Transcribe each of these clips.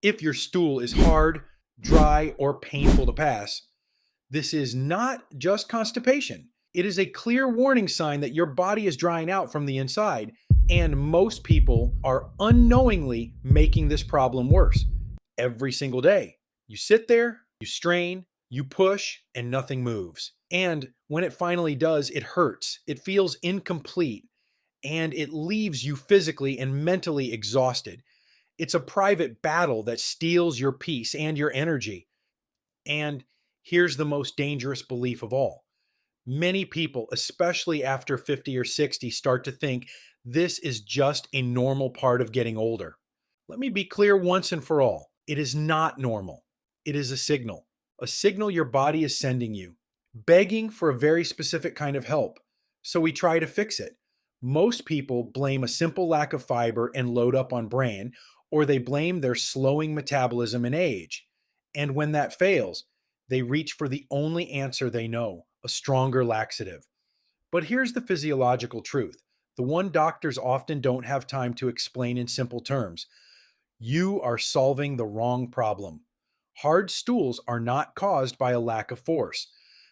If your stool is hard, dry, or painful to pass, this is not just constipation. It is a clear warning sign that your body is drying out from the inside, and most people are unknowingly making this problem worse every single day. You sit there, you strain, you push, and nothing moves. And when it finally does, it hurts. It feels incomplete, and it leaves you physically and mentally exhausted. It's a private battle that steals your peace and your energy. And here's the most dangerous belief of all. Many people, especially after 50 or 60, start to think this is just a normal part of getting older. Let me be clear once and for all. It is not normal. It is a signal your body is sending you, begging for a very specific kind of help. So we try to fix it. Most people blame a simple lack of fiber and load up on bran, or they blame their slowing metabolism and age. And when that fails, they reach for the only answer they know, a stronger laxative. But here's the physiological truth, the one doctors often don't have time to explain in simple terms. You are solving the wrong problem. Hard stools are not caused by a lack of force.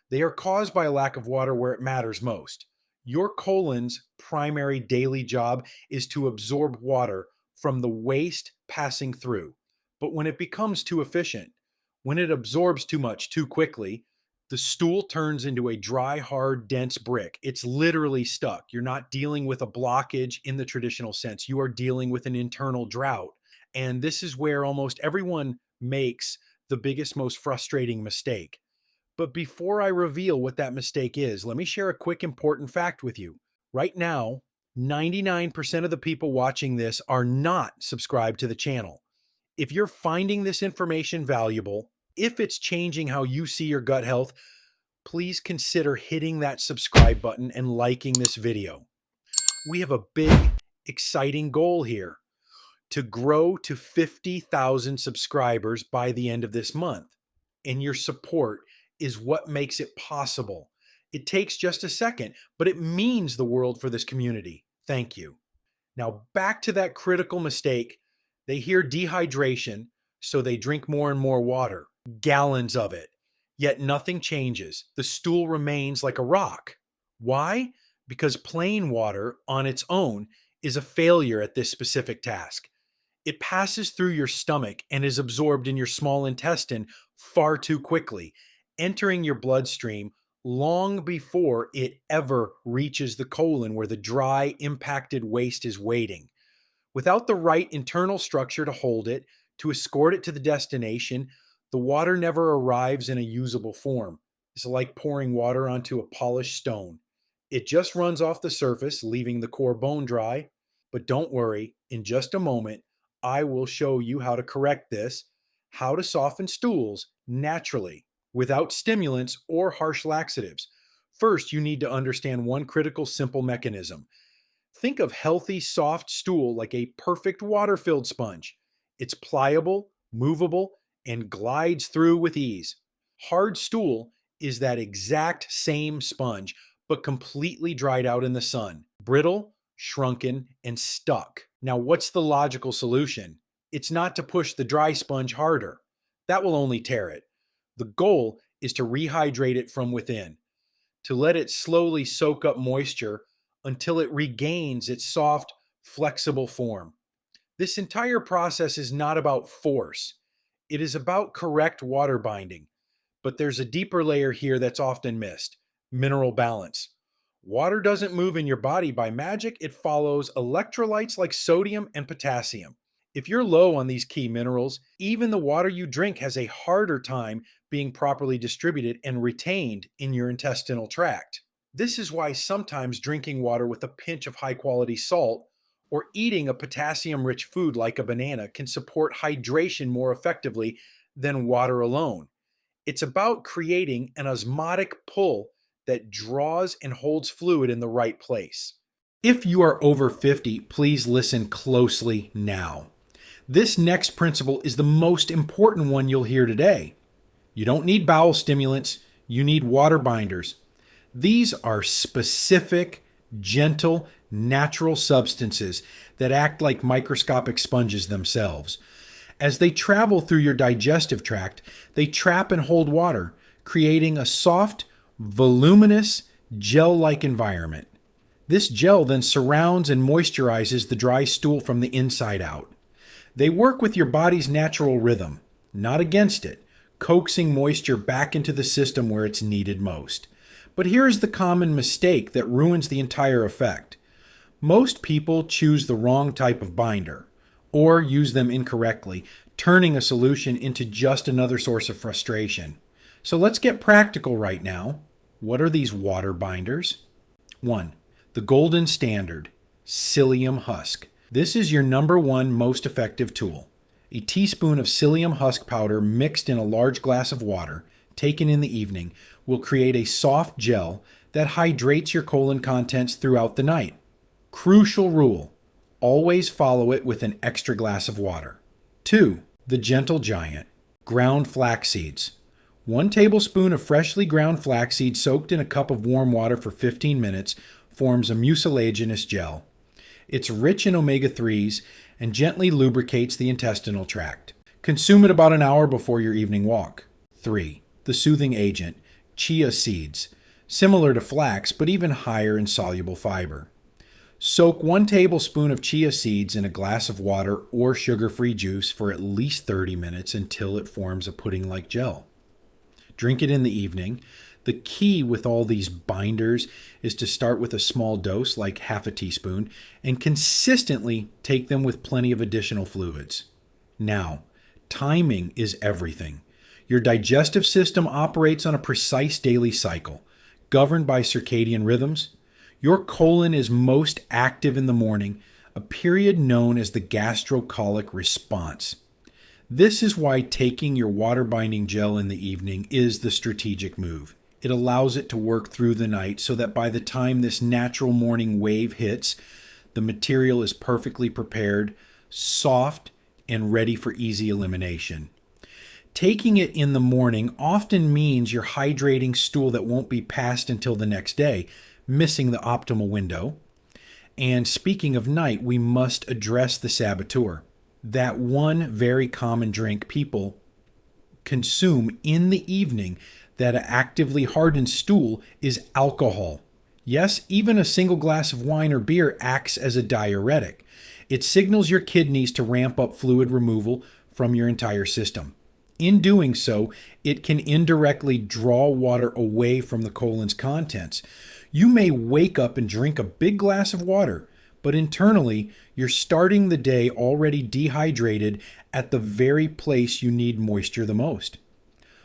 They are caused by a lack of water where it matters most. Your colon's primary daily job is to absorb water from the waste passing through. But when it becomes too efficient, when it absorbs too much too quickly, the stool turns into a dry, hard, dense brick. It's literally stuck. You're not dealing with a blockage in the traditional sense. You are dealing with an internal drought. And this is where almost everyone makes the biggest, most frustrating mistake. But before I reveal what that mistake is, let me share a quick important fact with you. Right now, 99% of the people watching this are not subscribed to the channel. If you're finding this information valuable, if it's changing how you see your gut health, please consider hitting that subscribe button and liking this video. We have a big, exciting goal here: to grow to 50,000 subscribers by the end of this month. And your support is what makes it possible. It takes just a second, but it means the world for this community. Thank you. Now back to that critical mistake. They hear dehydration, so they drink more and more water, gallons of it. Yet nothing changes. The stool remains like a rock. Why? Because plain water on its own is a failure at this specific task. It passes through your stomach and is absorbed in your small intestine far too quickly, entering your bloodstream long before it ever reaches the colon where the dry, impacted waste is waiting. Without the right internal structure to hold it, to escort it to the destination, the water never arrives in a usable form. It's like pouring water onto a polished stone. It just runs off the surface, leaving the core bone dry. But don't worry, in just a moment, I will show you how to correct this, how to soften stools naturally, without stimulants or harsh laxatives. First, you need to understand one critical, simple mechanism. Think of healthy, soft stool like a perfect water-filled sponge. It's pliable, movable, and glides through with ease. Hard stool is that exact same sponge, but completely dried out in the sun, brittle, shrunken, and stuck. Now, what's the logical solution? It's not to push the dry sponge harder. That will only tear it. The goal is to rehydrate it from within, to let it slowly soak up moisture until it regains its soft, flexible form. This entire process is not about force. It is about correct water binding. But there's a deeper layer here that's often missed: mineral balance. Water doesn't move in your body by magic. It follows electrolytes like sodium and potassium. If you're low on these key minerals, even the water you drink has a harder time being properly distributed and retained in your intestinal tract. This is why sometimes drinking water with a pinch of high-quality salt or eating a potassium-rich food like a banana can support hydration more effectively than water alone. It's about creating an osmotic pull that draws and holds fluid in the right place. If you are over 50, please listen closely now. This next principle is the most important one you'll hear today. You don't need bowel stimulants, you need water binders. These are specific, gentle, natural substances that act like microscopic sponges themselves. As they travel through your digestive tract, they trap and hold water, creating a soft, voluminous, gel-like environment. This gel then surrounds and moisturizes the dry stool from the inside out. They work with your body's natural rhythm, not against it, coaxing moisture back into the system where it's needed most. But here's the common mistake that ruins the entire effect. Most people choose the wrong type of binder, or use them incorrectly, turning a solution into just another source of frustration. So let's get practical right now. What are these water binders? 1. The golden standard, Psyllium Husk. This is your #1 most effective tool. A teaspoon of Psyllium Husk powder mixed in a large glass of water, taken in the evening, will create a soft gel that hydrates your colon contents throughout the night. Crucial rule, always follow it with an extra glass of water. 2. The gentle giant, ground flaxseeds. 1 tablespoon of freshly ground flaxseed soaked in a cup of warm water for 15 minutes forms a mucilaginous gel. It's rich in omega-3s and gently lubricates the intestinal tract. Consume it about an hour before your evening walk. 3. The soothing agent, chia seeds, similar to flax but even higher in soluble fiber. Soak 1 tablespoon of chia seeds in a glass of water or sugar-free juice for at least 30 minutes until it forms a pudding-like gel. Drink it in the evening. The key with all these binders is to start with a small dose, like half a teaspoon, and consistently take them with plenty of additional fluids. Now, timing is everything. Your digestive system operates on a precise daily cycle, governed by circadian rhythms. Your colon is most active in the morning, a period known as the gastrocolic response. This is why taking your water-binding gel in the evening is the strategic move. It allows it to work through the night so that by the time this natural morning wave hits, the material is perfectly prepared, soft, and ready for easy elimination. Taking it in the morning often means you're hydrating stool that won't be passed until the next day, missing the optimal window. And speaking of night, we must address the saboteur. That one very common drink people consume in the evening that actively hardens stool is alcohol. Yes, even a single glass of wine or beer acts as a diuretic. It signals your kidneys to ramp up fluid removal from your entire system. In doing so, it can indirectly draw water away from the colon's contents. You may wake up and drink a big glass of water, but internally, you're starting the day already dehydrated at the very place you need moisture the most.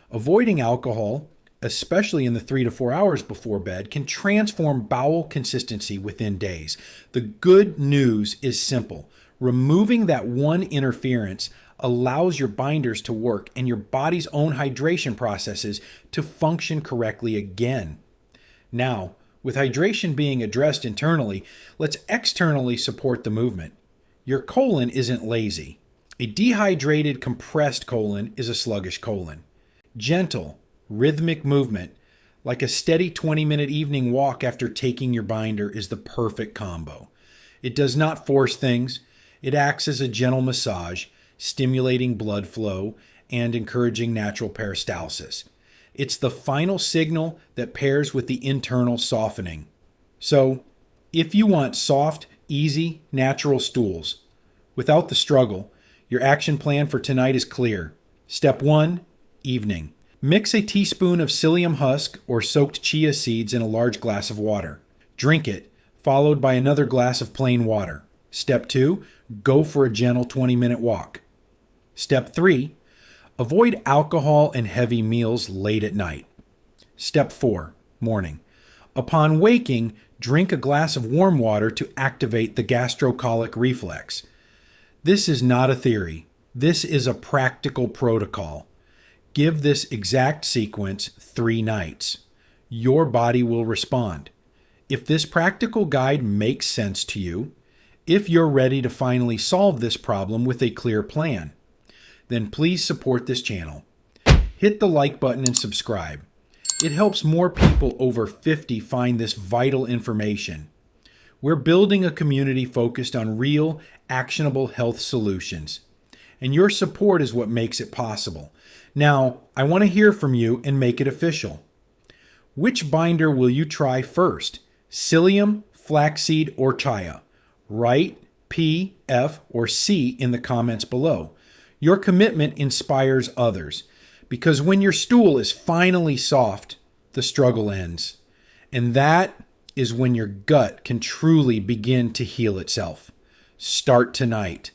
Avoiding alcohol, especially in the 3 to 4 hours before bed, can transform bowel consistency within days. The good news is simple. Removing that one interference allows your binders to work and your body's own hydration processes to function correctly again. Now, with hydration being addressed internally, let's externally support the movement. Your colon isn't lazy. A dehydrated, compressed colon is a sluggish colon. Gentle, rhythmic movement, like a steady 20-minute evening walk after taking your binder, is the perfect combo. It does not force things. It acts as a gentle massage, stimulating blood flow and encouraging natural peristalsis. It's the final signal that pairs with the internal softening. So, if you want soft, easy, natural stools without the struggle, your action plan for tonight is clear. Step 1, evening. Mix a teaspoon of Psyllium husk or soaked chia seeds in a large glass of water. Drink it, followed by another glass of plain water. Step 2, go for a gentle 20-minute walk. Step 3, avoid alcohol and heavy meals late at night. Step 4, morning. Upon waking, drink a glass of warm water to activate the gastrocolic reflex. This is not a theory. This is a practical protocol. Give this exact sequence 3 nights. Your body will respond. If this practical guide makes sense to you, if you're ready to finally solve this problem with a clear plan, then please support this channel. Hit the like button and subscribe. It helps more people over 50 find this vital information. We're building a community focused on real, actionable health solutions. and your support is what makes it possible. Now, I want to hear from you and make it official. Which binder will you try first? Psyllium, flaxseed, or Chia? Write P, F, or C in the comments below. Your commitment inspires others, because when your stool is finally soft, the struggle ends. And that is when your gut can truly begin to heal itself. Start tonight.